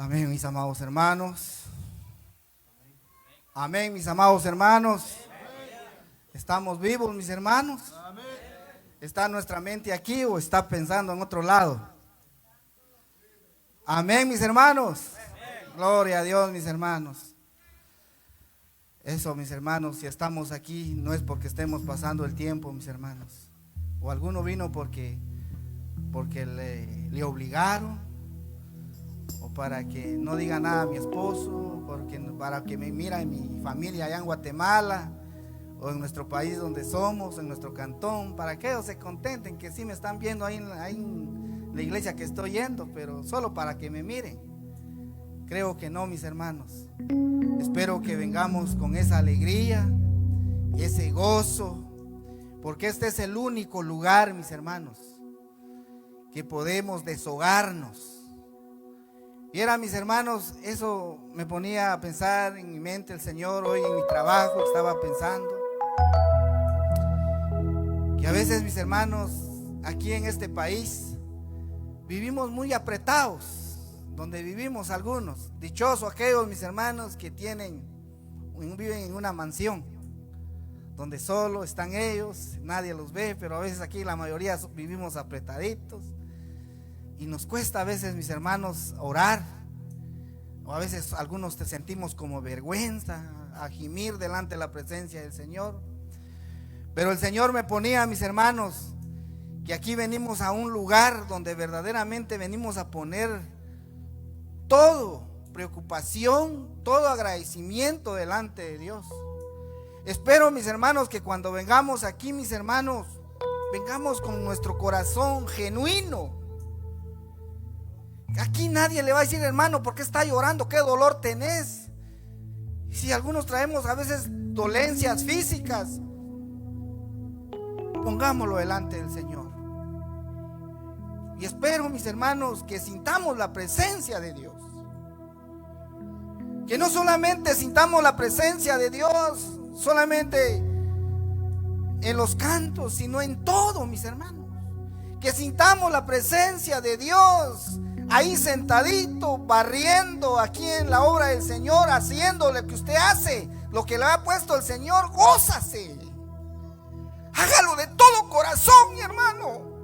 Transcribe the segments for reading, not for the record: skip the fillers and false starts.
Amén, mis amados hermanos. Amén, mis amados hermanos. ¿Estamos vivos, mis hermanos? ¿Está nuestra mente aquí o está pensando en otro lado? Amén, mis hermanos. Gloria a Dios, mis hermanos. Eso, mis hermanos, si estamos aquí no es porque estemos pasando el tiempo, mis hermanos. O alguno vino porque le obligaron, o para que no diga nada a mi esposo, para que me mira en mi familia allá en Guatemala, o en nuestro país donde somos, en nuestro cantón, para que ellos se contenten que sí me están viendo ahí en la iglesia que estoy yendo, pero solo para que me miren. Creo que no, mis hermanos. Espero que vengamos con esa alegría y ese gozo, porque este es el único lugar, mis hermanos, que podemos deshogarnos. Y era, mis hermanos, eso me ponía a pensar en mi mente el Señor hoy en mi trabajo. Estaba pensando que a veces, mis hermanos, aquí en este país vivimos muy apretados. Donde vivimos algunos, dichosos aquellos, mis hermanos, que viven en una mansión donde solo están ellos, nadie los ve, pero a veces aquí la mayoría vivimos apretaditos y nos cuesta a veces, mis hermanos, orar, o a veces algunos te sentimos como vergüenza a gimir delante de la presencia del Señor. Pero el Señor me ponía, mis hermanos, que aquí venimos a un lugar donde verdaderamente venimos a poner todo preocupación, todo agradecimiento delante de Dios. Espero, mis hermanos, que cuando vengamos aquí, mis hermanos, vengamos con nuestro corazón genuino. Aquí nadie le va a decir: hermano, ¿por qué está llorando? ¿Qué dolor tenés? Si algunos traemos a veces dolencias físicas, pongámoslo delante del Señor. Y espero, mis hermanos, que sintamos la presencia de Dios. Que no solamente sintamos la presencia de Dios solamente en los cantos, sino en todo, mis hermanos. Que sintamos la presencia de Dios ahí sentadito, barriendo aquí en la obra del Señor, haciendo lo que usted hace, lo que le ha puesto el Señor. Gózase. Hágalo de todo corazón, mi hermano.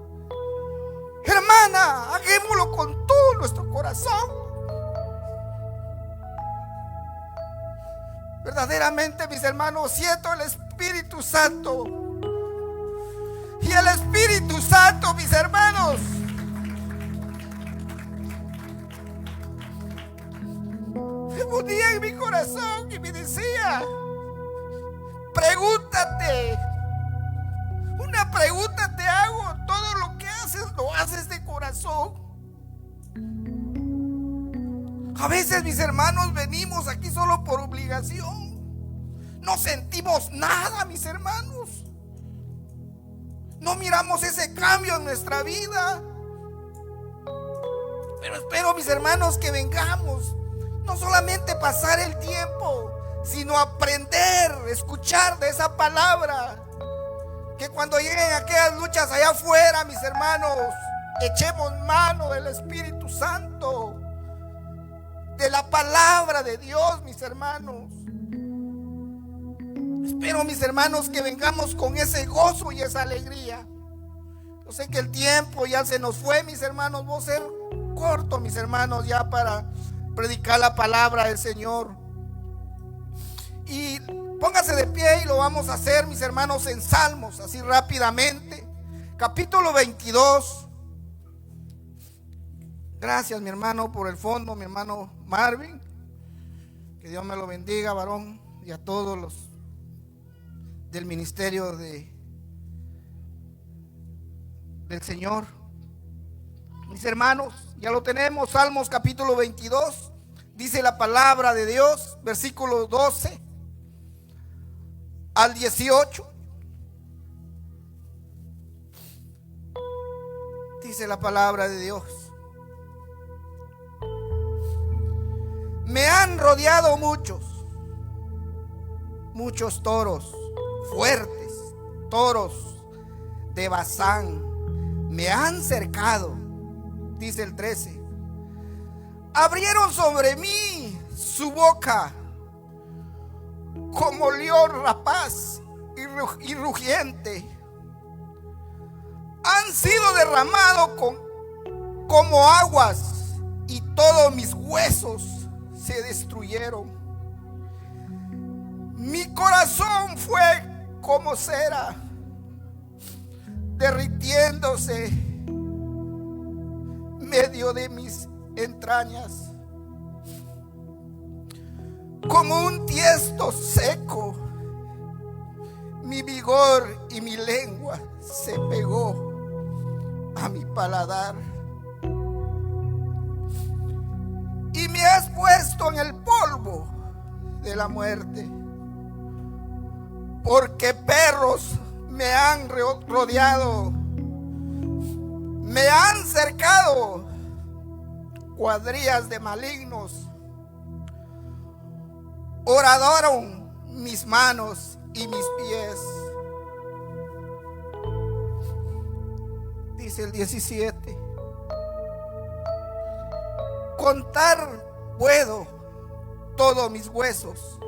Hermana, hagámoslo con todo nuestro corazón. Verdaderamente, mis hermanos, siento el Espíritu Santo. Y el Espíritu Santo, mis hermanos, me ponía en mi corazón y me decía: pregúntate. Una pregunta te hago: todo lo que haces, lo haces de corazón. A veces, mis hermanos, venimos aquí solo por obligación. No sentimos nada, mis hermanos. No miramos ese cambio en nuestra vida. Pero espero, mis hermanos, que vengamos, no solamente pasar el tiempo, sino aprender, escuchar de esa palabra. Que cuando lleguen aquellas luchas allá afuera, mis hermanos, echemos mano del Espíritu Santo, de la palabra de Dios, mis hermanos. Espero, mis hermanos, que vengamos con ese gozo y esa alegría. Yo sé que el tiempo ya se nos fue, mis hermanos. Voy a ser corto, mis hermanos, ya para predicar la palabra del Señor. Y póngase de pie y lo vamos a hacer, mis hermanos, en Salmos, así rápidamente. Capítulo 22. Gracias, mi hermano, por el fondo, mi hermano Marvin. Que Dios me lo bendiga, varón, y a todos los del ministerio del Señor. Mis hermanos, ya lo tenemos. Salmos capítulo 22. Dice la palabra de Dios, versículo 12 al 18. Dice la palabra de Dios: me han rodeado muchos toros fuertes, toros de Basán, me han cercado. Dice el 13: Abrieron sobre mí su boca como león rapaz y rugiente. Han sido derramados como aguas, y todos mis huesos se destruyeron. Mi corazón fue como cera, derritiéndose medio de mis entrañas. Como un tiesto seco, mi vigor y mi lengua se pegó a mi paladar. Y me has puesto en el polvo de la muerte, porque perros me han rodeado, me han cercado cuadrillas de malignos. Horaron mis manos y mis pies. Dice el 17. Contar puedo todos mis huesos,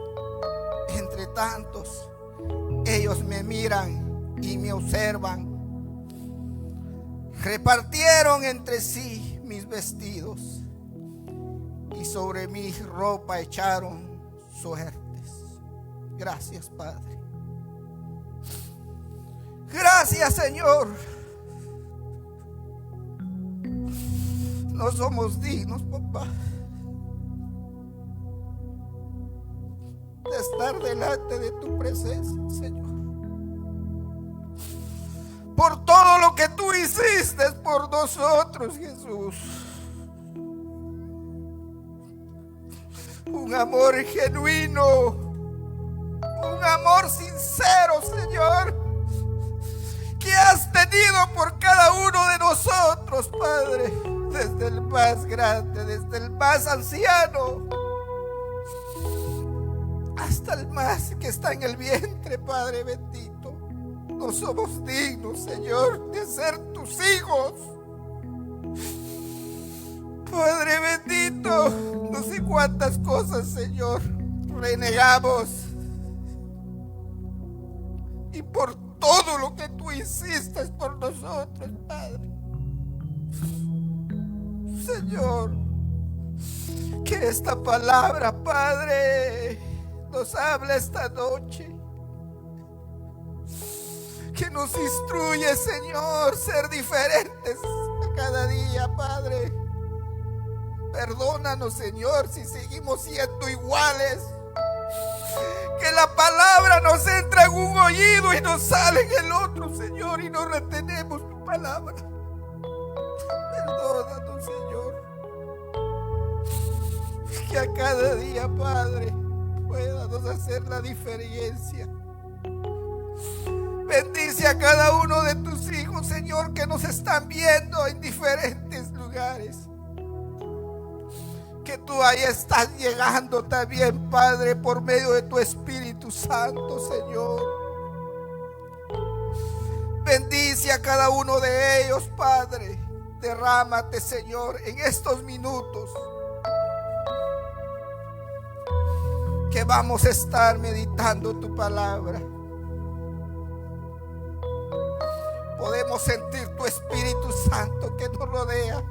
entre tantos ellos me miran y me observan. Repartieron entre sí mis vestidos, y sobre mi ropa echaron suertes. Gracias, Padre. Gracias, Señor. No somos dignos, papá, de estar delante de tu presencia, Señor. Por todo lo que tú hiciste por nosotros, Jesús. Un amor genuino, un amor sincero, Señor, que has tenido por cada uno de nosotros, Padre. Desde el más grande, desde el más anciano, hasta el más que está en el vientre, Padre bendito. No somos dignos, Señor, de ser tus hijos. Padre bendito, no sé cuántas cosas, Señor, renegamos. Y por todo lo que tú hiciste por nosotros, Padre. Señor, que esta palabra, Padre, nos hable esta noche. Que nos instruye, Señor, ser diferentes cada día, Padre. Perdónanos, Señor, si seguimos siendo iguales. Que la palabra nos entra en un oído y nos sale en el otro, Señor, y no retenemos tu palabra. Perdónanos, Señor. Que a cada día, Padre, puedas hacer la diferencia. Bendice a cada uno de tus hijos, Señor, que nos están viendo en diferentes lugares. Que tú ahí estás llegando también, Padre, por medio de tu Espíritu Santo, Señor. Bendice a cada uno de ellos, Padre. Derrámate, Señor, en estos minutos que vamos a estar meditando tu palabra. Podemos sentir tu Espíritu Santo que nos rodea.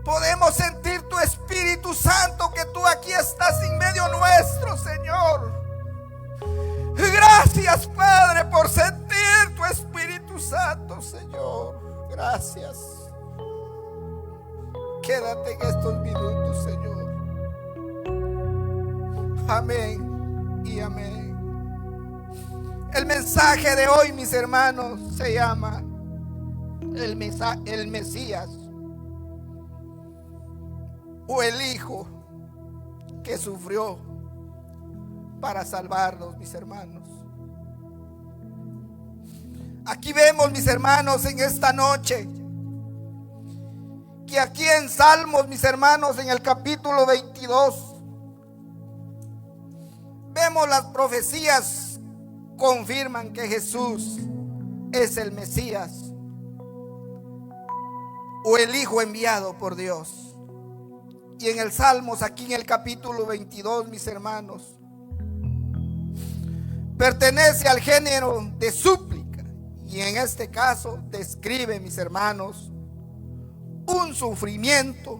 Podemos sentir tu Espíritu Santo que tú aquí estás en medio nuestro, Señor. Gracias, Padre, por sentir tu Espíritu Santo, Señor. Gracias. Quédate en estos minutos, Señor. Amén y amén. El mensaje de hoy, mis hermanos, se llama el Mesías, o el Hijo que sufrió para salvarnos, mis hermanos. Aquí vemos, mis hermanos, en esta noche, que aquí en Salmos, mis hermanos, en el capítulo 22, vemos las profecías confirman que Jesús es el Mesías, o el Hijo enviado por Dios. Y en el Salmos, aquí en el capítulo 22, mis hermanos, pertenece al género de súplica. Y en este caso describe, mis hermanos, un sufrimiento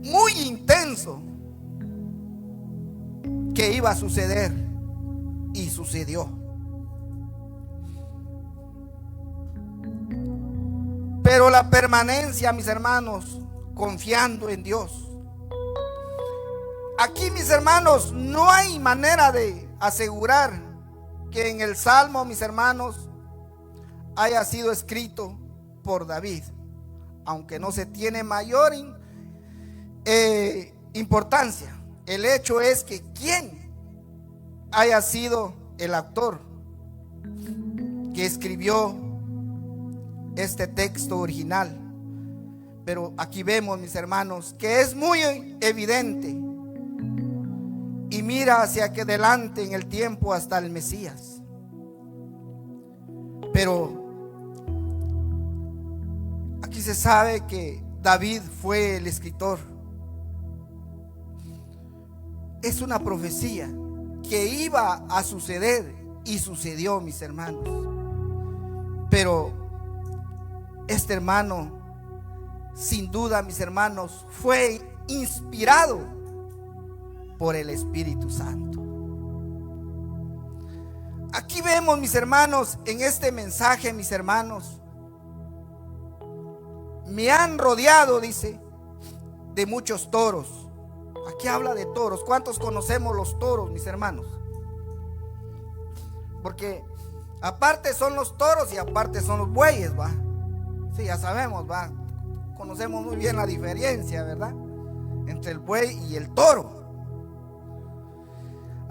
muy intenso que iba a suceder, y sucedió. Pero la permanencia, mis hermanos, confiando en Dios. Aquí, mis hermanos, no hay manera de asegurar que en el Salmo, mis hermanos, haya sido escrito por David, aunque no se tiene mayor importancia. El hecho es que quien haya sido el autor que escribió este texto original. Pero aquí vemos, mis hermanos, que es muy evidente y mira hacia que adelante en el tiempo hasta el Mesías. Pero aquí se sabe que David fue el escritor. Es una profecía que iba a suceder y sucedió, mis hermanos. Pero este hermano, sin duda, mis hermanos, fue inspirado por el Espíritu Santo. Aquí vemos, mis hermanos, en este mensaje, mis hermanos, me han rodeado, dice, de muchos toros. Aquí habla de toros. ¿Cuántos conocemos los toros, mis hermanos? Porque aparte son los toros y aparte son los bueyes, ¿va? Sí, ya sabemos, ¿va? Conocemos muy bien la diferencia, ¿verdad? Entre el buey y el toro.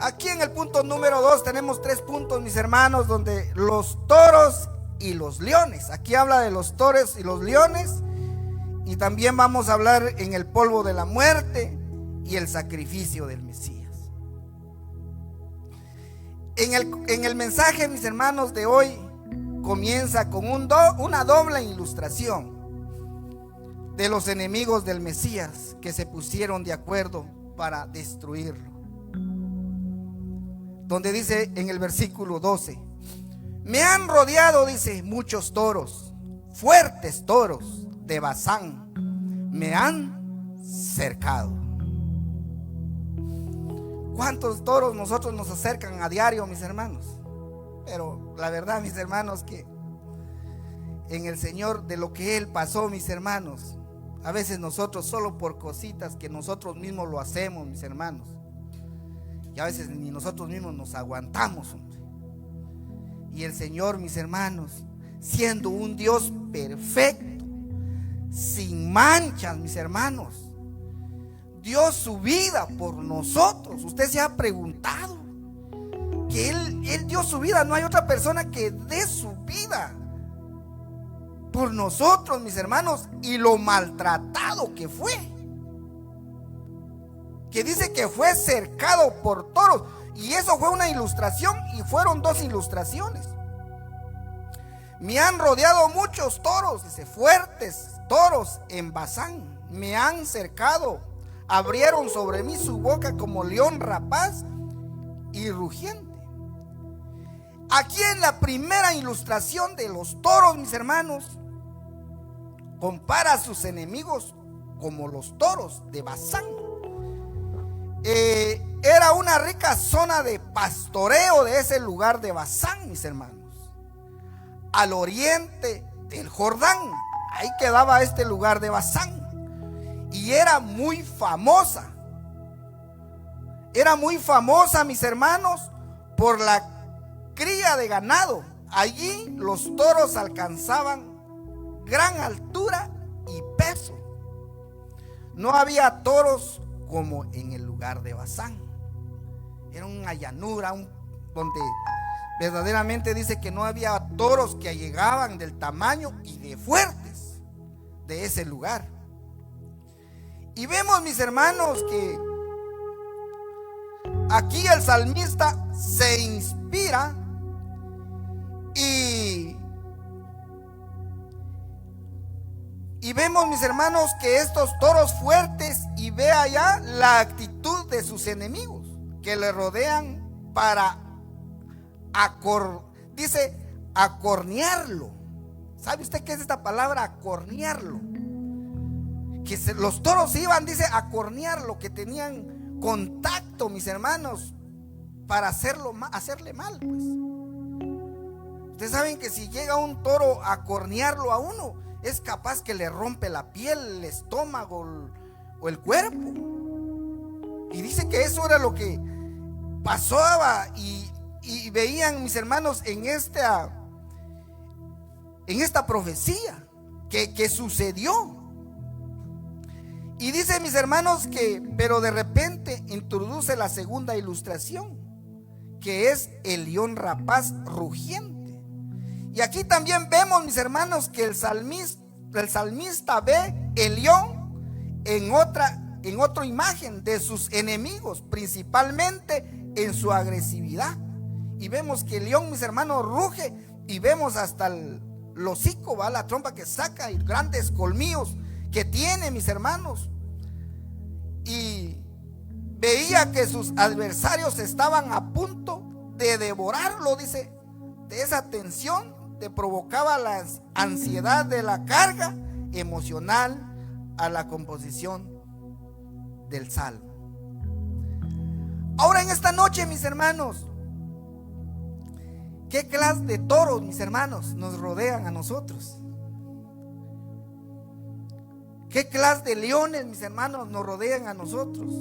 Aquí en el punto número 2 tenemos 3 puntos, mis hermanos, donde los toros y los leones. Aquí habla de los toros y los leones. Y también vamos a hablar en el polvo de la muerte y el sacrificio del Mesías. En el mensaje, mis hermanos, de hoy comienza con una doble ilustración de los enemigos del Mesías que se pusieron de acuerdo para destruirlo. Donde dice en el versículo 12: me han rodeado, dice, muchos toros, fuertes toros de Basán, me han cercado. ¿Cuántos toros nosotros nos acercan a diario, mis hermanos? Pero la verdad, mis hermanos, que en el Señor, de lo que Él pasó, mis hermanos, a veces nosotros solo por cositas que nosotros mismos lo hacemos, mis hermanos, y a veces ni nosotros mismos nos aguantamos, hombre. Y el Señor, mis hermanos, siendo un Dios perfecto, sin manchas, mis hermanos, dio su vida por nosotros. Usted se ha preguntado que Él dio su vida. No hay otra persona que dé su vida por nosotros, mis hermanos, y lo maltratado que fue. Que dice que fue cercado por toros. Y eso fue una ilustración, y fueron 2 ilustraciones. Me han rodeado muchos toros, dice, fuertes toros en Basán, me han cercado, abrieron sobre mí su boca como león rapaz y rugiente. Aquí en la primera ilustración de los toros, mis hermanos, compara a sus enemigos como los toros de Basán. Era una rica zona de pastoreo de ese lugar de Basán, mis hermanos, al oriente del Jordán. Ahí quedaba este lugar de Basán, y era muy famosa. Era muy famosa, mis hermanos, por la cría de ganado. Allí los toros alcanzaban gran altura y peso. No había toros como en el lugar de Basán. Era una llanura, donde verdaderamente dice que no había toros que llegaban del tamaño y de fuertes de ese lugar. Y vemos, mis hermanos, que aquí el salmista se inspira y Y vemos, mis hermanos, que estos toros fuertes, y ve allá la actitud de sus enemigos que le rodean para dice acornearlo. ¿Sabe usted qué es esta palabra, acornearlo? Que los toros iban, dice, a acornearlo, que tenían contacto, mis hermanos, para hacerle mal, pues. Ustedes saben que si llega un toro a cornearlo a uno, es capaz que le rompe la piel, el estómago o el cuerpo. Y dice que eso era lo que pasaba, y veían, mis hermanos, en esta profecía que sucedió. Y dice, mis hermanos, pero de repente introduce la segunda ilustración, que es el león rapaz rugiente. Y aquí también vemos, mis hermanos, que el salmista ve el león en otra imagen de sus enemigos, principalmente en su agresividad. Y vemos que el león, mis hermanos, ruge, y vemos hasta el hocico, ¿va? La trompa que saca y grandes colmillos que tiene, mis hermanos. Y veía que sus adversarios estaban a punto de devorarlo, dice. De esa tensión te provocaba la ansiedad de la carga emocional a la composición del salmo. Ahora, en esta noche, mis hermanos, ¿qué clase de toros, mis hermanos, nos rodean a nosotros? ¿Qué clase de leones, mis hermanos, nos rodean a nosotros?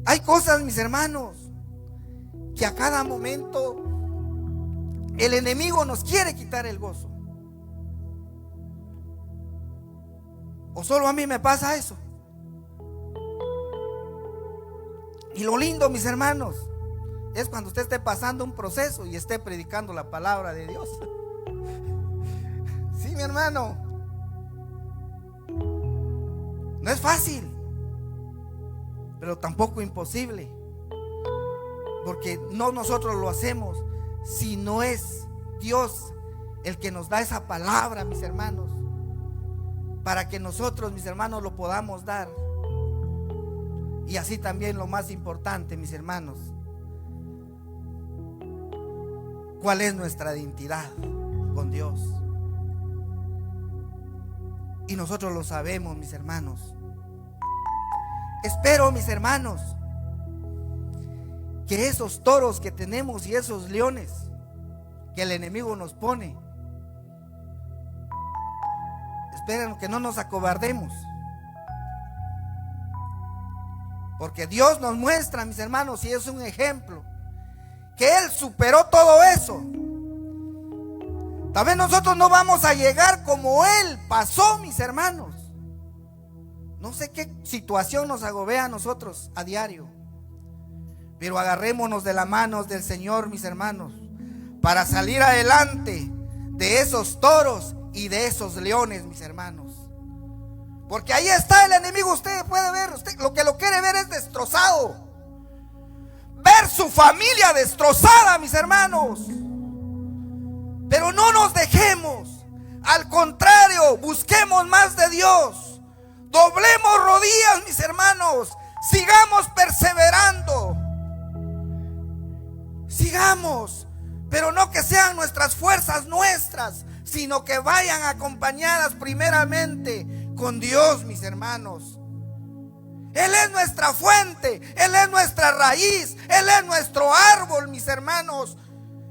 Hay cosas, mis hermanos, que a cada momento el enemigo nos quiere quitar el gozo. ¿O solo a mí me pasa eso? Y lo lindo, mis hermanos, es cuando usted esté pasando un proceso y esté predicando la palabra de Dios. Sí, mi hermano. No es fácil, pero tampoco imposible. Porque no nosotros lo hacemos, sino es Dios el que nos da esa palabra, mis hermanos, para que nosotros, mis hermanos, lo podamos dar. Y así también lo más importante, mis hermanos, ¿cuál es nuestra identidad con Dios? Y nosotros lo sabemos, mis hermanos. Espero, mis hermanos, que esos toros que tenemos y esos leones que el enemigo nos pone, esperen que no nos acobardemos. Porque Dios nos muestra, mis hermanos, y es un ejemplo, que Él superó todo eso. Tal vez nosotros no vamos a llegar como Él pasó, mis hermanos. No sé qué situación nos agobea a nosotros a diario, pero agarrémonos de las manos del Señor, mis hermanos, para salir adelante de esos toros y de esos leones, mis hermanos. Porque ahí está el enemigo, usted puede ver, usted lo que lo quiere ver es destrozado, ver su familia destrozada, mis hermanos. Pero no nos dejemos, al contrario, busquemos más de Dios, doblemos rodillas, mis hermanos, sigamos perseverando, sigamos, pero no que sean nuestras fuerzas nuestras, sino que vayan acompañadas primeramente con Dios, mis hermanos. Él es nuestra fuente, Él es nuestra raíz, Él es nuestro árbol, mis hermanos.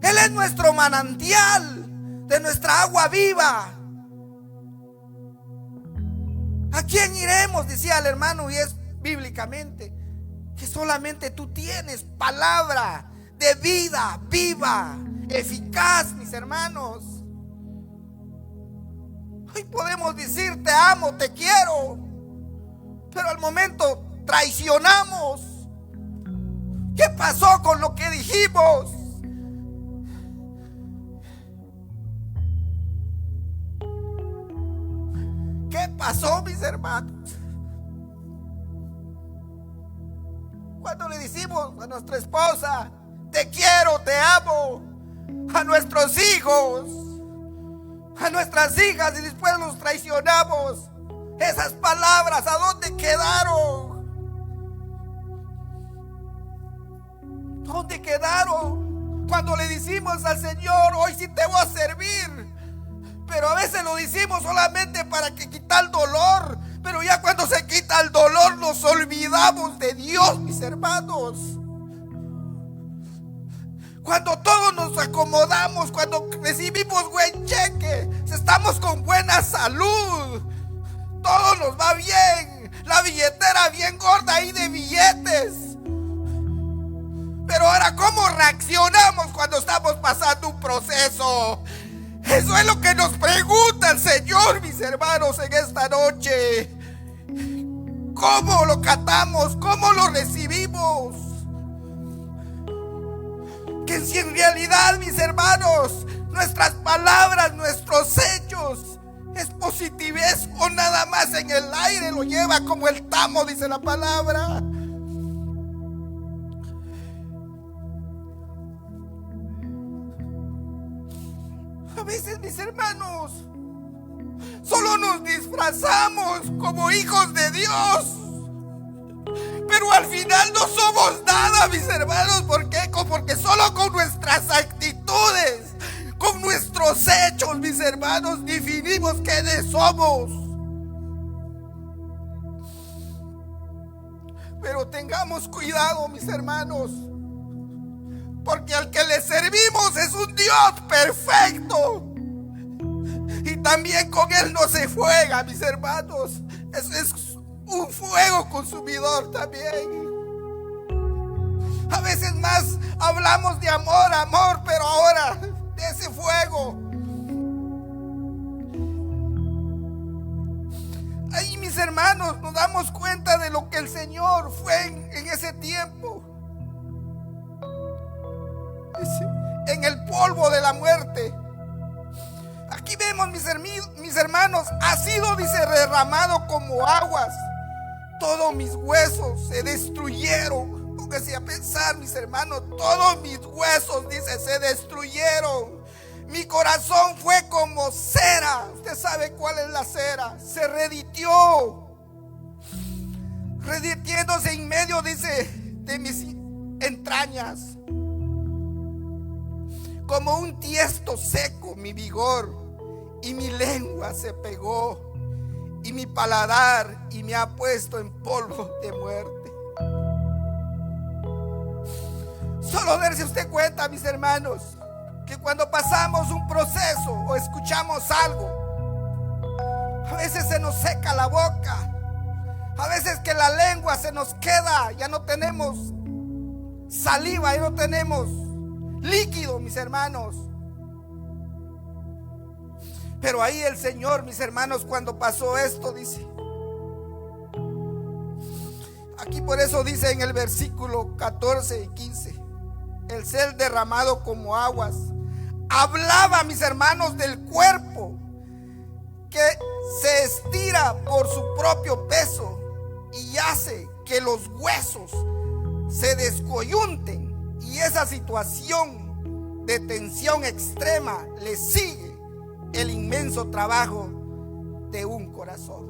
Él es nuestro manantial de nuestra agua viva. ¿A quién iremos? Decía el hermano, y es bíblicamente, que solamente tú tienes palabra de vida viva, eficaz, mis hermanos. Hoy podemos decir te amo, te quiero, pero al momento traicionamos. ¿Qué pasó con lo que dijimos? ¿Qué pasó, mis hermanos? Cuando le decimos a nuestra esposa te quiero, te amo, a nuestros hijos, a nuestras hijas y después los traicionamos. Esas palabras, ¿a dónde quedaron? ¿Dónde quedaron? Cuando le decimos al Señor, hoy sí te voy a servir, pero a veces lo decimos solamente para que quitar el dolor, pero ya cuando se quita el dolor nos olvidamos de Dios, mis hermanos. Cuando todos nos acomodamos, cuando recibimos buen cheque, estamos con buena salud, todo nos va bien, la billetera bien gorda ahí de billetes. Pero ahora, ¿cómo reaccionamos cuando estamos pasando un proceso? Eso es lo que nos pregunta el Señor, mis hermanos, en esta noche. ¿Cómo lo catamos? ¿Cómo lo recibimos? Que si en realidad, mis hermanos, nuestras palabras, nuestros hechos, es positividad o nada más en el aire lo lleva como el tamo, dice la palabra. A veces, mis hermanos, solo nos disfrazamos como hijos de Dios, pero al final no somos nada, mis hermanos. ¿Por qué? Porque solo con nuestras actitudes, con nuestros hechos, mis hermanos, definimos quiénes somos. Pero tengamos cuidado, mis hermanos, porque al que le servimos es un Dios perfecto. Y también con Él no se juega, mis hermanos. Es un fuego consumidor también. A veces más hablamos de amor, amor, pero ahora de ese fuego. Ahí, mis hermanos, nos damos cuenta de lo que el Señor fue en ese tiempo. En el polvo de la muerte. Aquí vemos, mis hermanos, ha sido, dice, derramado como aguas. Todos mis huesos se destruyeron. Póngase a pensar, mis hermanos, todos mis huesos, dice, se destruyeron. Mi corazón fue como cera. Usted sabe cuál es la cera. Se reditió, reditiéndose en medio, dice, de mis entrañas. Como un tiesto seco mi vigor, y mi lengua se pegó, y mi paladar, y me ha puesto en polvo de muerte. Solo darse usted cuenta, mis hermanos, que cuando pasamos un proceso o escuchamos algo, a veces se nos seca la boca, a veces que la lengua se nos queda, ya no tenemos saliva, ya no tenemos líquido, mis hermanos. Pero ahí el Señor, mis hermanos, cuando pasó esto, dice, aquí por eso dice en el versículo 14 y 15, el ser derramado como aguas, hablaba, mis hermanos, del cuerpo que se estira por su propio peso y hace que los huesos se descoyunten. Y esa situación de tensión extrema le sigue el inmenso trabajo de un corazón.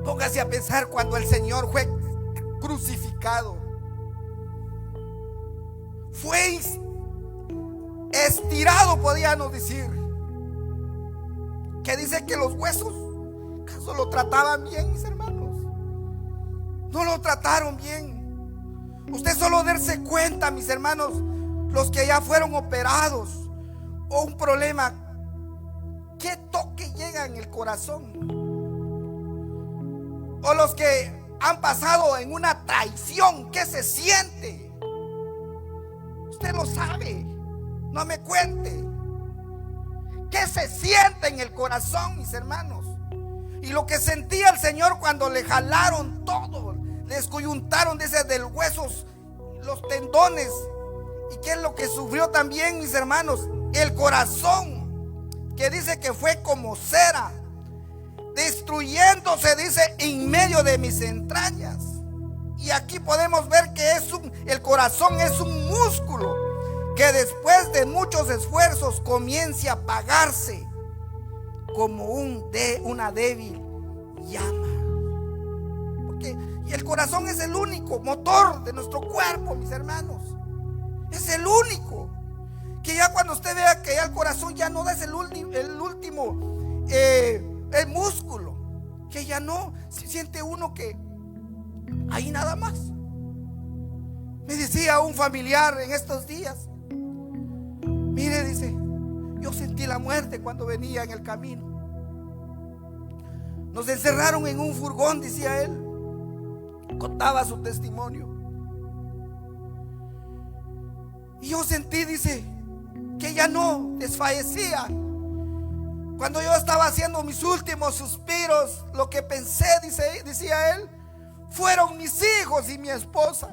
Póngase a pensar cuando el Señor fue crucificado. Fue estirado, podríamos decir. Que dice que los huesos, ¿acaso lo trataban bien, mis hermanos? No lo trataron bien. Usted solo darse cuenta, mis hermanos, los que ya fueron operados o un problema, ¿qué toque llega en el corazón? O los que han pasado en una traición, ¿qué se siente? Usted lo sabe, no me cuente. ¿Qué se siente en el corazón, mis hermanos? Y lo que sentía el Señor cuando le jalaron todo, le descoyuntaron desde los huesos, los tendones. ¿Y qué es lo que sufrió también, mis hermanos? El corazón, que dice que fue como cera, destruyéndose, dice, en medio de mis entrañas. Y aquí podemos ver que el corazón es un músculo que después de muchos esfuerzos comience a apagarse como una débil llama. Y el corazón es el único motor de nuestro cuerpo, mis hermanos. Es el único. Que ya cuando usted vea que ya el corazón ya no da, es el último el músculo. Que ya no, siente uno que ahí nada más. Me decía un familiar en estos días: mire, dice, yo sentí la muerte cuando venía en el camino. Nos encerraron en un furgón, decía él. Contaba su testimonio. Y yo sentí, dice, que ya no desfallecía. Cuando yo estaba haciendo mis últimos suspiros, lo que pensé, decía él, fueron mis hijos y mi esposa.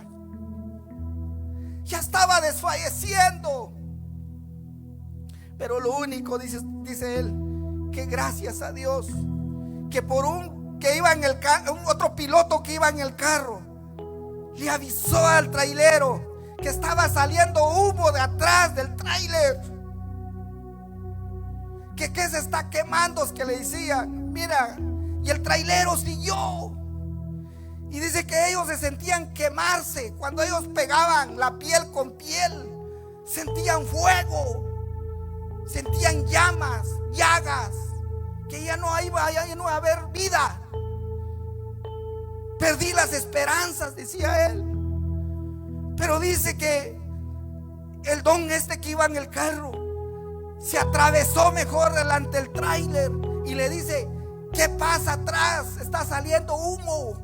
Ya estaba desfalleciendo. Pero lo único, dice él, que gracias a Dios, que que iba en otro piloto que iba en el carro, le avisó al trailero que estaba saliendo humo de atrás del trailer, que se está quemando, es que le decía, mira, y el trailero siguió. Y dice que ellos se sentían quemarse. Cuando ellos pegaban la piel con piel, sentían fuego, sentían llamas, llagas, que ya no iba a haber vida. Perdí las esperanzas, decía él. Pero dice que el don que iba en el carro se atravesó mejor delante del tráiler y le dice: ¿qué pasa atrás? Está saliendo humo.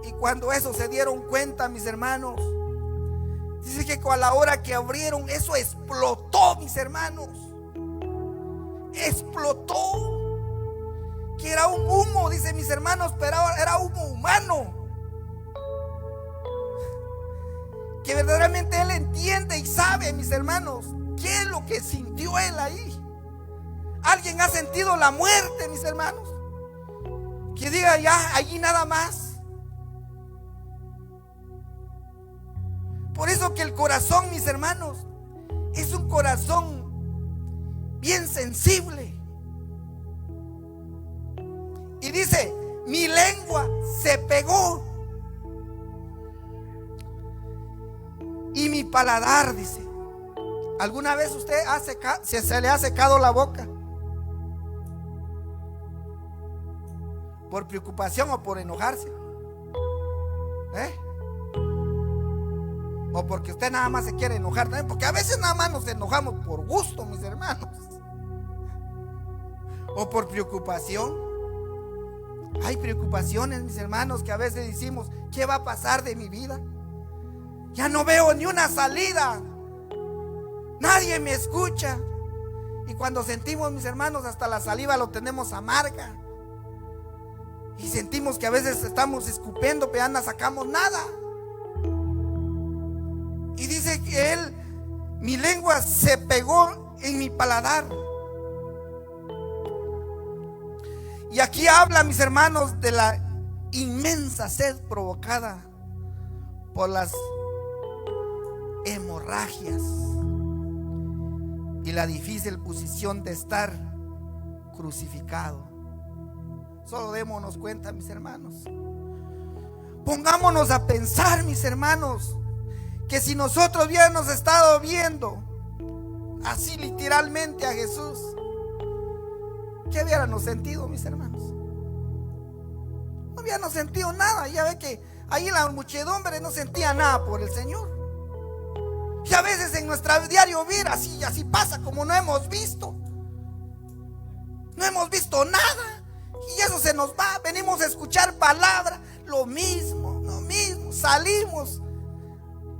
Y cuando eso se dieron cuenta, mis hermanos, dice que a la hora que abrieron, eso explotó, mis hermanos. Explotó. Que era un humo, dice, mis hermanos, pero era humo humano. Que verdaderamente él entiende y sabe, mis hermanos, qué es lo que sintió él ahí. ¿Alguien ha sentido la muerte, mis hermanos? Que diga ya, allí nada más. Por eso que el corazón, mis hermanos, es un corazón bien sensible. Y dice: mi lengua se pegó y mi paladar, dice. ¿Alguna vez usted se le ha secado la boca? ¿Por preocupación o por enojarse? O porque usted nada más se quiere enojar también. Porque a veces nada más nos enojamos por gusto, mis hermanos. O por preocupación. Hay preocupaciones, mis hermanos, que a veces decimos: ¿qué va a pasar de mi vida? Ya no veo ni una salida. Nadie me escucha. Y cuando sentimos, mis hermanos, hasta la saliva lo tenemos amarga. Y sentimos que a veces estamos escupiendo, pero ya no sacamos nada. Y dice que mi lengua se pegó en mi paladar. Y aquí habla, mis hermanos, de la inmensa sed provocada por las hemorragias y la difícil posición de estar crucificado. Solo démonos cuenta, mis hermanos. Pongámonos a pensar, mis hermanos, que si nosotros hubiéramos estado viendo así literalmente a Jesús, ¿qué hubiéramos sentido, mis hermanos? No hubiéramos sentido nada. Ya ve que ahí la muchedumbre no sentía nada por el Señor. Y a veces en nuestra diario vida así pasa, como no hemos visto nada. Y eso se nos va. Venimos a escuchar palabra, lo mismo. Salimos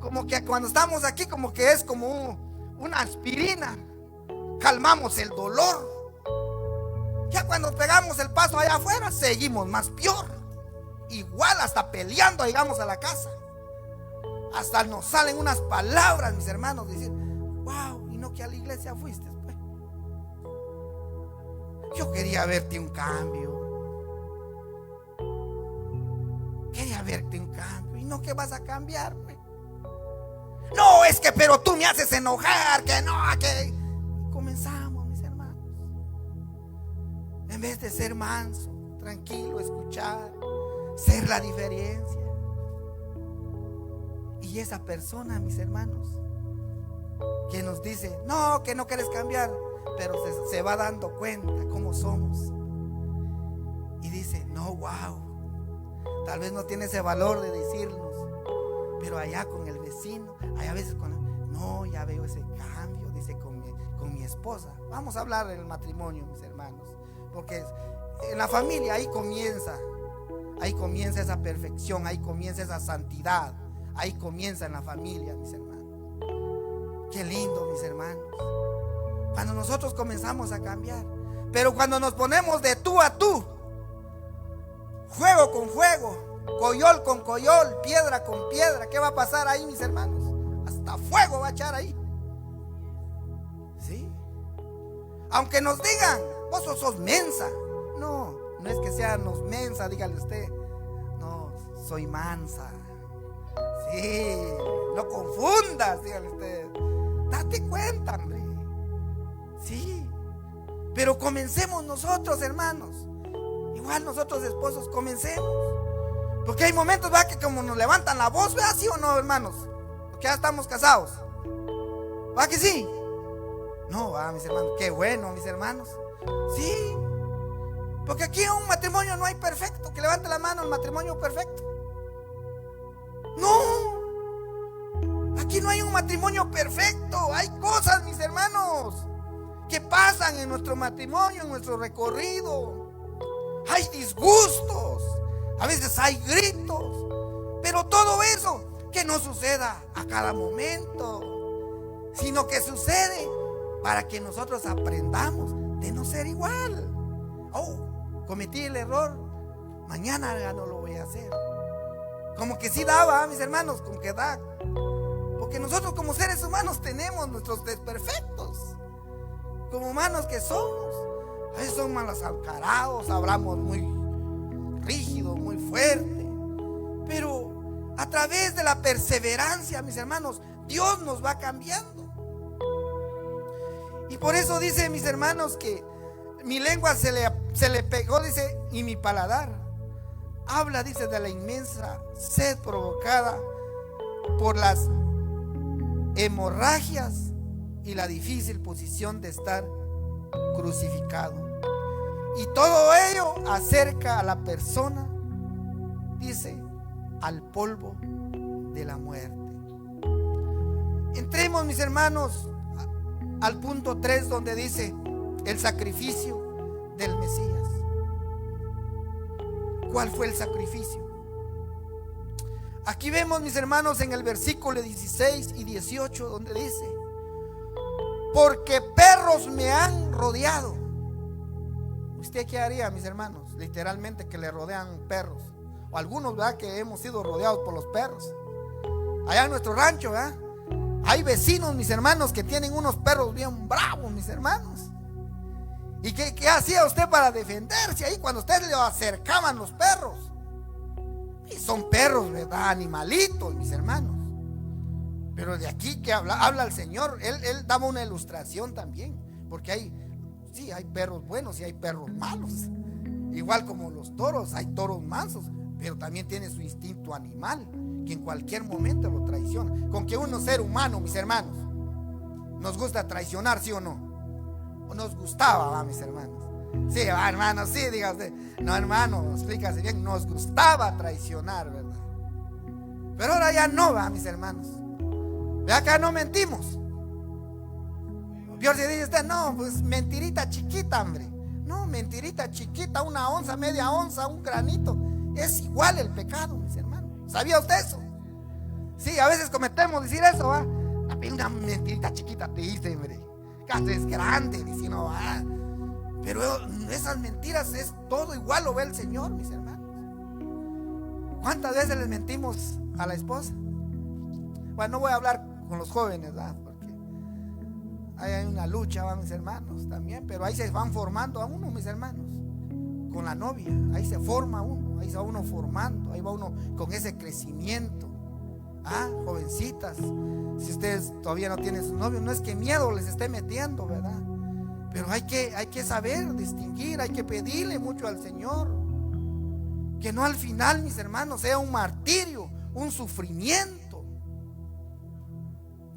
como que cuando estamos aquí, como que es como una aspirina. Calmamos el dolor. Ya cuando pegamos el paso allá afuera, seguimos más peor. Igual, hasta peleando llegamos a la casa. Hasta nos salen unas palabras, mis hermanos, decir: wow, y no que a la iglesia fuiste, pues. Yo quería verte un cambio. Quería verte un cambio. Y no que vas a cambiar, pues. No, es que pero tú me haces enojar, que no, que... Comenzamos, mis hermanos. En vez de ser manso, tranquilo, escuchar, ser la diferencia. Y esa persona, mis hermanos, que nos dice, no, que no quieres cambiar, pero se va dando cuenta cómo somos. Y dice, no, wow, tal vez no tiene ese valor de decirnos, pero allá con el vecino, allá a veces no, ya veo ese cambio, dice con mi esposa. Vamos a hablar del matrimonio, mis hermanos, porque en la familia ahí comienza esa perfección, ahí comienza esa santidad, ahí comienza en la familia, mis hermanos. Qué lindo, mis hermanos, cuando nosotros comenzamos a cambiar. Pero cuando nos ponemos de tú a tú, fuego con fuego, coyol con coyol, piedra con piedra, ¿qué va a pasar ahí, mis hermanos? Hasta fuego va a echar ahí. ¿Sí? Aunque nos digan, vos sos mensa. No es que seamos mensa, dígale usted. No, soy mansa. Sí, no confundas, dígale usted. Date cuenta, hombre. Sí, pero comencemos nosotros, hermanos. Igual nosotros esposos, comencemos. Porque hay momentos, ¿va? Que como nos levantan la voz, ¿va? ¿Sí o no, hermanos? Porque ya estamos casados. ¿Va que sí? No, va, mis hermanos. Qué bueno, mis hermanos. Sí. Porque aquí en un matrimonio no hay perfecto. Que levante la mano el matrimonio perfecto. No. Aquí no hay un matrimonio perfecto. Hay cosas, mis hermanos, que pasan en nuestro matrimonio, en nuestro recorrido. Hay disgustos, a veces hay gritos, pero todo eso que no suceda a cada momento, sino que sucede para que nosotros aprendamos de no ser igual. Oh, cometí el error, mañana ya no lo voy a hacer. Como que sí daba, mis hermanos, como que da. Porque nosotros como seres humanos tenemos nuestros desperfectos. Como humanos que somos, a veces somos malos alcarados, hablamos muy rígido, muy fuerte. Pero a través de la perseverancia, mis hermanos, Dios nos va cambiando. Y por eso dice, mis hermanos, que mi lengua se le pegó, dice, y mi paladar habla, dice, de la inmensa sed provocada por las hemorragias y la difícil posición de estar crucificado. Y todo ello acerca a la persona, dice, al polvo de la muerte. Entremos, mis hermanos, al punto 3, donde dice el sacrificio del Mesías. ¿Cuál fue el sacrificio? Aquí vemos, mis hermanos, en el versículo 16 y 18, donde dice: porque perros me han rodeado. ¿Usted qué haría, mis hermanos? Literalmente que le rodean perros. O algunos, ¿verdad?, que hemos sido rodeados por los perros. Allá en nuestro rancho, ¿verdad?, hay vecinos, mis hermanos, que tienen unos perros bien bravos, mis hermanos. ¿Y qué hacía usted para defenderse ahí cuando usted le acercaban los perros? Y son perros, ¿verdad?, animalitos, mis hermanos. Pero de aquí que habla el Señor, Él daba una ilustración también. Porque hay perros buenos y hay perros malos. Igual como los toros, hay toros mansos, pero también tiene su instinto animal, que en cualquier momento lo traiciona. Con que uno, ser humano, mis hermanos, nos gusta traicionar, ¿sí o no? ¿O nos gustaba, va, mis hermanos? Sí, va, hermano, sí, diga usted. No, hermano, explícase bien, nos gustaba traicionar, ¿verdad? Pero ahora ya no, va, mis hermanos. Ve acá, no mentimos. Dios le dice usted, no, pues mentirita chiquita, hombre. No, mentirita chiquita, una onza, media onza, un granito. Es igual el pecado, mis hermanos. ¿Sabía usted eso? Sí, a veces cometemos decir eso, ¿va? Una mentirita chiquita te dice, hombre. Que es grande, dice, no, va. Pero esas mentiras es todo igual, lo ve el Señor, mis hermanos. ¿Cuántas veces les mentimos a la esposa? Bueno, no voy a hablar con los jóvenes, ¿verdad? Porque ahí hay una lucha, ¿va, mis hermanos? También, pero ahí se van formando a uno, mis hermanos. Con la novia, ahí se forma uno, ahí se va uno formando, ahí va uno con ese crecimiento. Jovencitas, si ustedes todavía no tienen sus novios, no es que miedo les esté metiendo, ¿verdad? Pero hay que saber distinguir, hay que pedirle mucho al Señor, que no al final, mis hermanos, sea un martirio, un sufrimiento.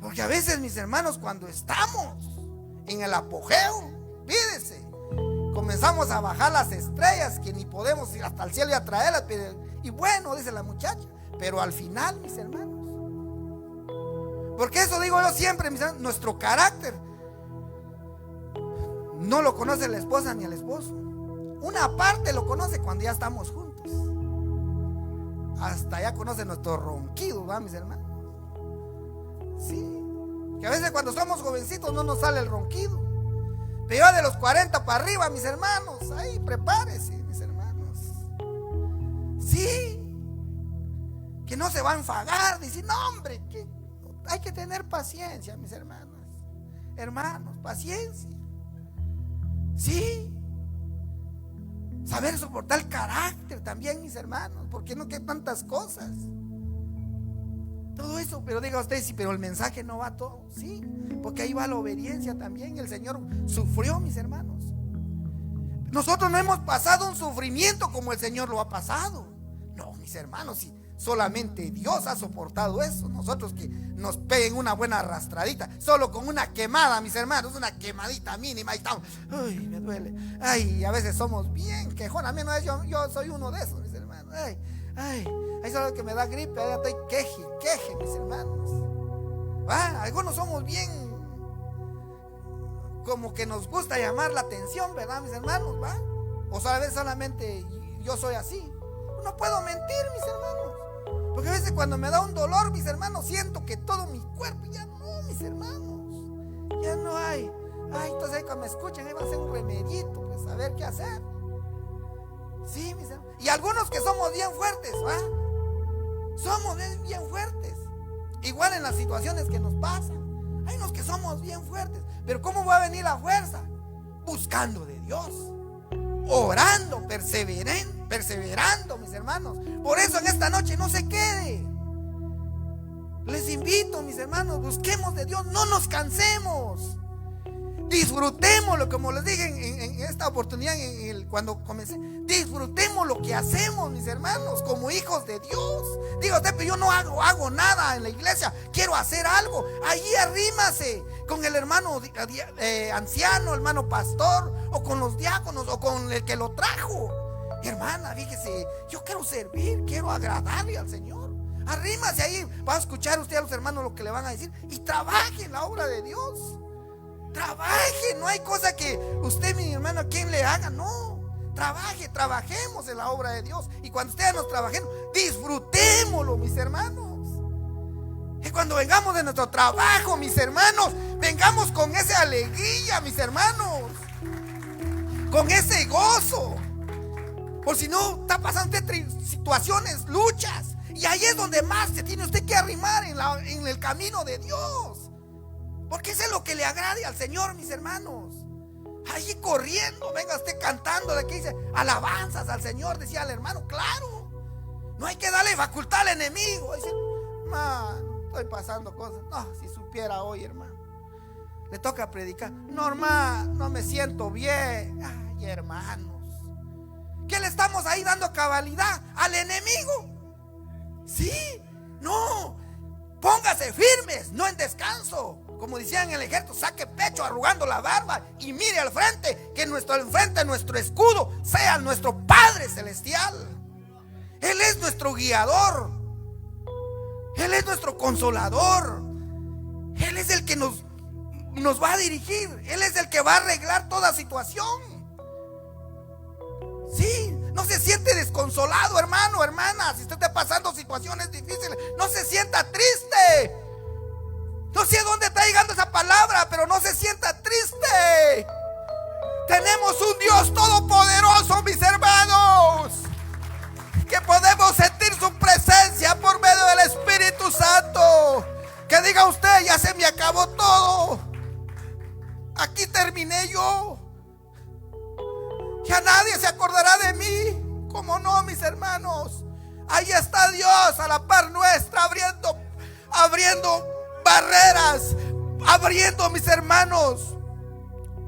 Porque a veces, mis hermanos, cuando estamos en el apogeo, fíjense, comenzamos a bajar las estrellas que ni podemos ir hasta el cielo y a traerlas. Y bueno, dice la muchacha, pero al final, mis hermanos, porque eso digo yo siempre, mis hermanos, nuestro carácter no lo conoce la esposa ni el esposo. Una parte lo conoce cuando ya estamos juntos. Hasta ya conoce nuestro ronquido, ¿va, mis hermanos? Sí, que a veces cuando somos jovencitos no nos sale el ronquido. Pero ya de los 40 para arriba, mis hermanos, ahí prepárese, mis hermanos. Sí, que no se va a enfagar, dice, no, hombre, que hay que tener paciencia, mis hermanos. Hermanos, paciencia. Sí, saber soportar el carácter también, mis hermanos, porque no que tantas cosas. Todo eso, pero diga usted, sí, pero el mensaje no va todo. Sí, porque ahí va la obediencia también. El Señor sufrió, mis hermanos. Nosotros no hemos pasado un sufrimiento como el Señor lo ha pasado. No, mis hermanos, si solamente Dios ha soportado eso. Nosotros que nos peguen una buena arrastradita, solo con una quemada, mis hermanos, una quemadita mínima, y estamos, ay, me duele. Ay, a veces somos bien quejón. A mí no es, yo soy uno de esos, mis hermanos. Ay, eso es lo que me da gripe, ahí estoy queje, mis hermanos. Algunos somos bien, como que nos gusta llamar la atención, ¿verdad, mis hermanos? O sea, a veces solamente yo soy así. No puedo mentir, mis hermanos, porque a veces cuando me da un dolor, mis hermanos, siento que todo mi cuerpo, ya no, mis hermanos, ya no hay. Entonces ahí cuando me escuchan, ahí va a ser un remedito, pues a ver qué hacer. Sí, mis hermanos. Y algunos que somos bien fuertes, somos bien fuertes. Igual en las situaciones que nos pasan, hay unos que somos bien fuertes. Pero ¿cómo va a venir la fuerza? Buscando de Dios, orando, perseverando, mis hermanos. Por eso en esta noche no se quede. Les invito, mis hermanos, busquemos de Dios, no nos cansemos. Disfrutémoslo, como les dije en esta oportunidad, cuando comencé. Disfrutemos lo que hacemos, mis hermanos, como hijos de Dios. Diga usted, pero yo no hago nada en la iglesia, quiero hacer algo. Allí arrímase con el hermano anciano, hermano pastor, o con los diáconos, o con el que lo trajo. Hermana, fíjese, yo quiero servir, quiero agradarle al Señor. Arrímase ahí, va a escuchar usted a los hermanos lo que le van a decir, y trabaje en la obra de Dios. Trabaje, no hay cosa que usted, mi hermano, a quien le haga, no. Trabajemos en la obra de Dios. Y cuando ustedes nos trabajen, disfrutémoslo, mis hermanos. Y cuando vengamos de nuestro trabajo, mis hermanos, vengamos con esa alegría, mis hermanos, con ese gozo. Por si no está pasando situaciones, luchas, y ahí es donde más se tiene usted que arrimar en el camino de Dios. Porque eso es lo que le agrade al Señor, mis hermanos. Allí corriendo, venga usted cantando, de aquí dice alabanzas al Señor, decía el hermano. Claro, no hay que darle facultad al enemigo. Dice, estoy pasando cosas. No, si supiera hoy, hermano, le toca predicar. No, hermano, no me siento bien. Ay, hermanos, ¿qué le estamos ahí dando cabalidad al enemigo? Sí, no, póngase firmes, no en descanso. Como decían en el ejército, saque pecho arrugando la barba y mire al frente, que nuestro escudo sea nuestro Padre Celestial. Él es nuestro guiador, Él es nuestro consolador, Él es el que nos va a dirigir, Él es el que va a arreglar toda situación. Sí, no se siente desconsolado, hermano, hermana. Si usted está pasando situaciones difíciles, no se sienta triste. No sé dónde está llegando esa palabra, pero no se sienta triste. Tenemos un Dios todopoderoso, mis hermanos, que podemos sentir su presencia por medio del Espíritu Santo. Que diga usted, ya se me acabó todo, aquí terminé yo, ya nadie se acordará de mí. ¿Cómo no, mis hermanos? Ahí está Dios a la par nuestra, abriendo abriendo barreras, abriendo, mis hermanos,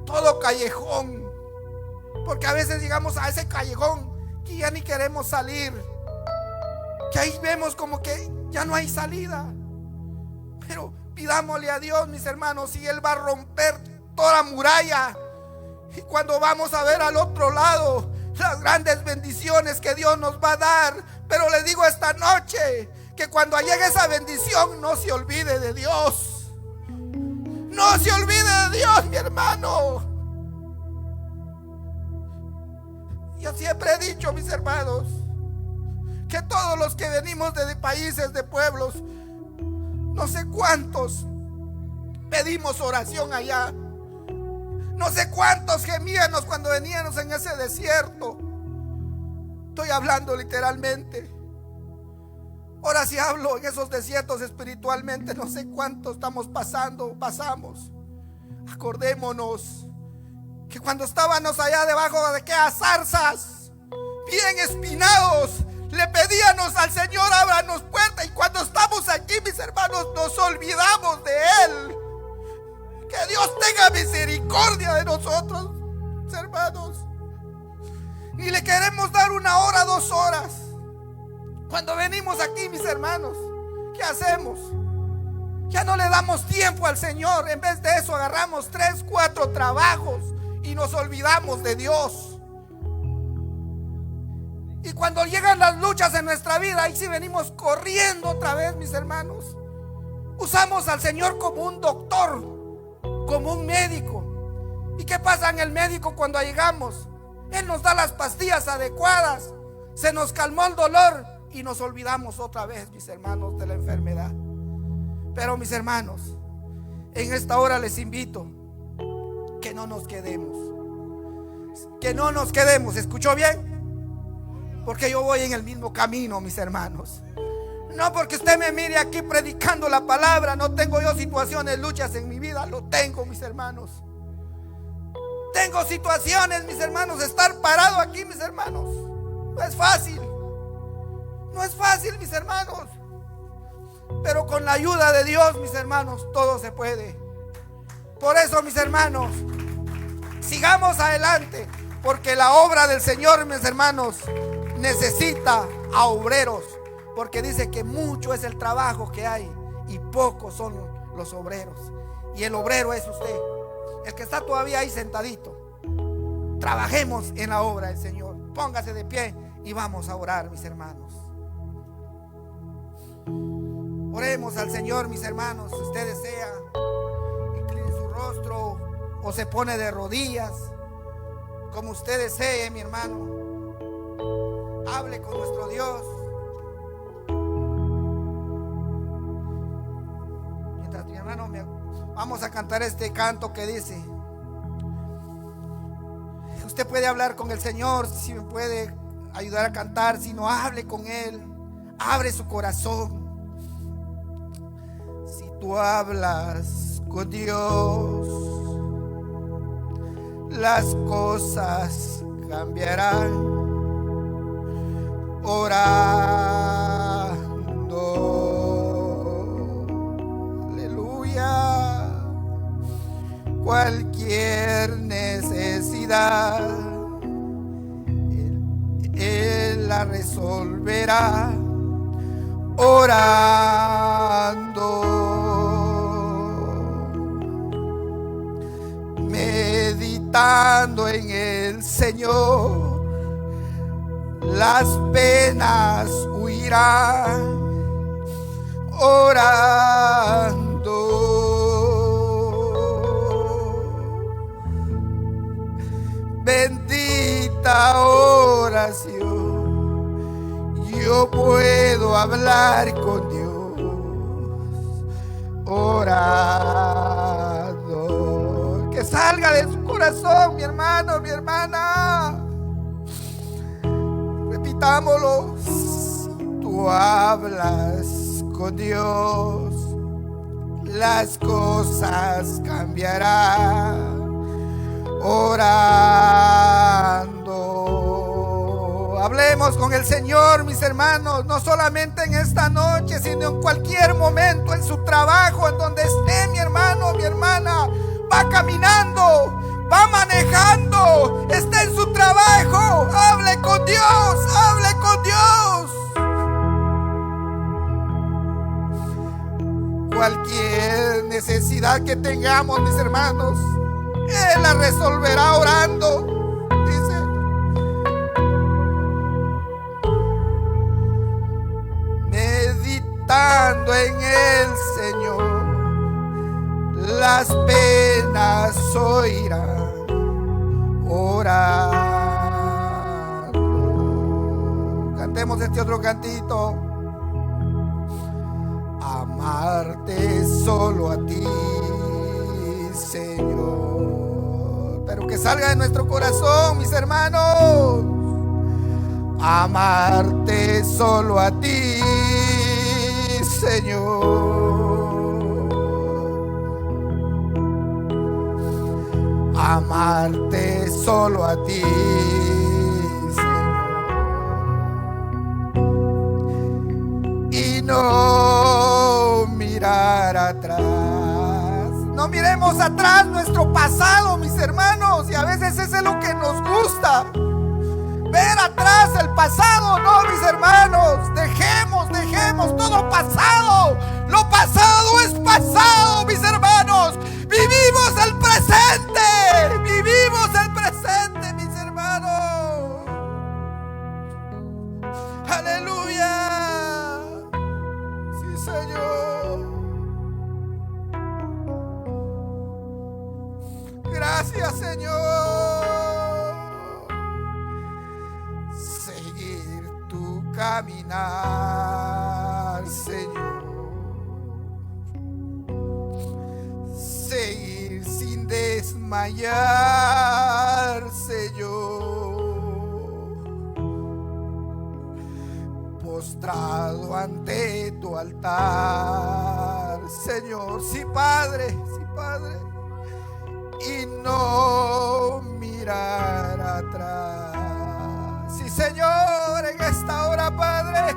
todo callejón. Porque a veces llegamos a ese callejón que ya ni queremos salir, que ahí vemos como que ya no hay salida. Pero pidámosle a Dios, mis hermanos, y Él va a romper toda la muralla. Y cuando vamos a ver al otro lado las grandes bendiciones que Dios nos va a dar. Pero le digo esta noche que cuando llegue esa bendición, no se olvide de Dios. No se olvide de Dios, mi hermano. Yo siempre he dicho, mis hermanos, que todos los que venimos de países, de pueblos, no sé cuántos pedimos oración allá. No sé cuántos gemíamos cuando veníamos en ese desierto. Estoy hablando literalmente. Ahora si hablo en esos desiertos espiritualmente, no sé cuántos estamos pasamos. Acordémonos que cuando estábamos allá debajo de aquellas zarzas, bien espinados, le pedíamos al Señor, ábranos puerta. Y cuando estamos aquí, mis hermanos, nos olvidamos de Él. Que Dios tenga misericordia de nosotros, mis hermanos. Y le queremos dar 1 hora, 2 horas. Cuando venimos aquí, mis hermanos, ¿qué hacemos? Ya no le damos tiempo al Señor. En vez de eso agarramos 3, 4 trabajos y nos olvidamos de Dios. Y cuando llegan las luchas en nuestra vida, ahí sí venimos corriendo otra vez, mis hermanos. Usamos al Señor como un doctor, como un médico. ¿Y qué pasa en el médico cuando llegamos? Él nos da las pastillas adecuadas, se nos calmó el dolor y nos olvidamos otra vez, mis hermanos, de la enfermedad. Pero, mis hermanos, en esta hora les invito que no nos quedemos. Que no nos quedemos. ¿Escuchó bien? Porque yo voy en el mismo camino, mis hermanos. No porque usted me mire aquí predicando la palabra. No tengo yo situaciones, luchas en mi vida. Lo tengo, mis hermanos. Tengo situaciones, mis hermanos. Estar parado aquí, mis hermanos, no es fácil. No es fácil, mis hermanos. Pero con la ayuda de Dios, mis hermanos, todo se puede. Por eso, mis hermanos, sigamos adelante. Porque la obra del Señor, mis hermanos, necesita a obreros. Porque dice que mucho es el trabajo que hay y pocos son los obreros. Y el obrero es usted, el que está todavía ahí sentadito. Trabajemos en la obra del Señor. Póngase de pie y vamos a orar, mis hermanos. Oremos al Señor, mis hermanos. Si usted desea, incline su rostro o se pone de rodillas, como usted desee, mi hermano. Hable con nuestro Dios. Mientras mi hermano vamos a cantar este canto que dice: usted puede hablar con el Señor, si me puede ayudar a cantar. Si no, hable con Él. Abre su corazón. Si tú hablas con Dios, las cosas cambiarán. Orando, aleluya, cualquier necesidad Él la resolverá. Orando, meditando en el Señor, las penas huirán. Orando, bendita oración. Yo puedo hablar con Dios orando. Que salga de su corazón, mi hermano, mi hermana. Repitámoslo. Tú hablas con Dios, las cosas cambiarán. Orando. Hablemos. Estemos con el Señor, mis hermanos, no solamente en esta noche, sino en cualquier momento, en su trabajo, en donde esté mi hermano, mi hermana. Va caminando, va manejando, está en su trabajo. Hable con Dios, hable con Dios. Cualquier necesidad que tengamos, mis hermanos, Él la resolverá orando. Dice: meditando en el Señor, las penas oirán, orando. Cantemos este otro cantito. Amarte solo a ti, Señor. Pero que salga de nuestro corazón, mis hermanos. Amarte solo a ti, Señor. Amarte solo a ti, Señor. Y no mirar atrás. No miremos atrás nuestro pasado, mis hermanos. Y a veces eso es lo que nos gusta, ver atrás el pasado. No, mis hermanos, dejemos todo pasado. Lo pasado es pasado, mis hermanos. Vivimos el presente, mis hermanos. Aleluya. Sí, Señor. Gracias, Señor. Seguir tu caminar, Señor. Seguir sin desmayar, Señor. Postrado ante tu altar, Señor. Sí, Padre, sí, Padre. Y no mirar atrás. Sí, Señor, en esta hora, Padre,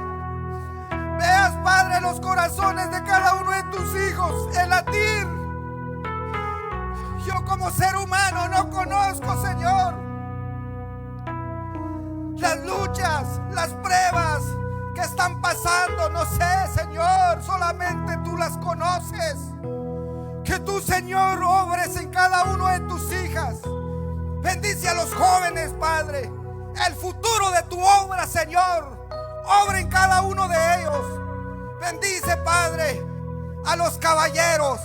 veas, Padre, los corazones de cada uno de tus hijos, el latir. Yo como ser humano no conozco, Señor, las luchas, las pruebas que están pasando. No sé, Señor, solamente tú las conoces. Que tú, Señor, obres en cada uno de tus hijas. Bendice a los jóvenes, Padre. El futuro de tu obra, Señor, obra en cada uno de ellos. Bendice, Padre, a los caballeros,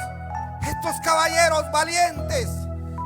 estos caballeros valientes,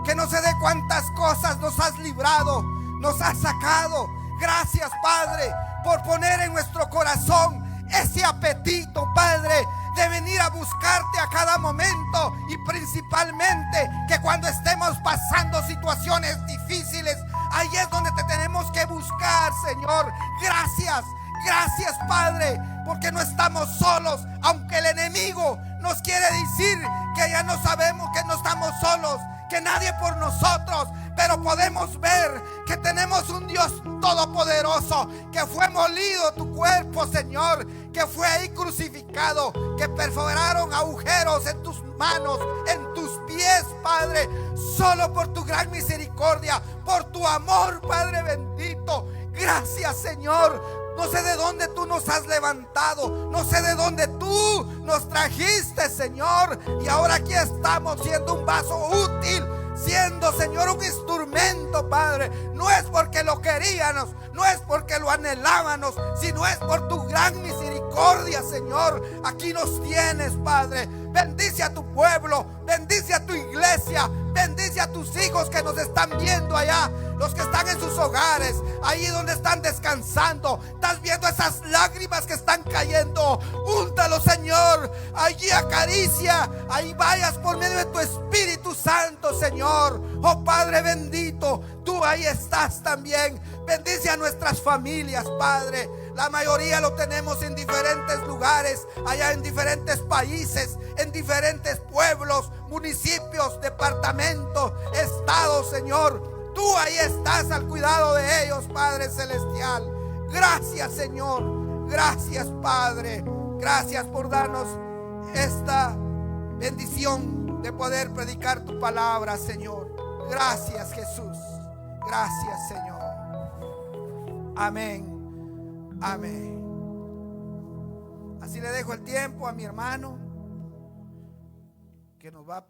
que no sé de cuántas cosas nos has librado, nos has sacado. Gracias, Padre, por poner en nuestro corazón ese apetito, Padre, de venir a buscarte a cada momento. Y principalmente que cuando estemos pasando situaciones difíciles, ahí es donde te tenemos que buscar, Señor. Gracias, gracias, Padre, porque no estamos solos. Aunque el enemigo nos quiere decir que ya no sabemos, que no estamos solos, que nadie por nosotros, pero podemos ver que tenemos un Dios todopoderoso, que fue molido tu cuerpo, Señor, que fue ahí crucificado, que perforaron agujeros en tus manos, en tus pies, Padre, solo por tu gran misericordia, por tu amor, Padre bendito. Gracias, Señor. No sé de dónde tú nos has levantado, no sé de dónde tú nos trajiste, Señor, y ahora aquí estamos siendo un vaso útil, siendo, Señor, un instrumento, Padre. No es porque lo queríamos, no es porque lo anhelábamos, sino es por tu gran misericordia, Señor. Aquí nos tienes, Padre. Bendice a tu pueblo, bendice a tu iglesia, bendice a tus hijos que nos están viendo allá, los que están en sus hogares, ahí donde están descansando. Estás viendo esas lágrimas que están cayendo. Úntalo, Señor. Allí acaricia, ahí vayas por medio de tu Espíritu Santo, Señor. Oh Padre bendito, tú ahí estás también. Bendice a nuestras familias, Padre. La mayoría lo tenemos en diferentes lugares, allá en diferentes países, en diferentes pueblos, municipios, departamentos, estados, Señor. Tú ahí estás al cuidado de ellos, Padre celestial. Gracias, Señor. Gracias, Padre. Gracias por darnos esta bendición de poder predicar tu palabra, Señor. Gracias, Jesús. Gracias, Señor. Amén. Amén. Así le dejo el tiempo a mi hermano que nos va a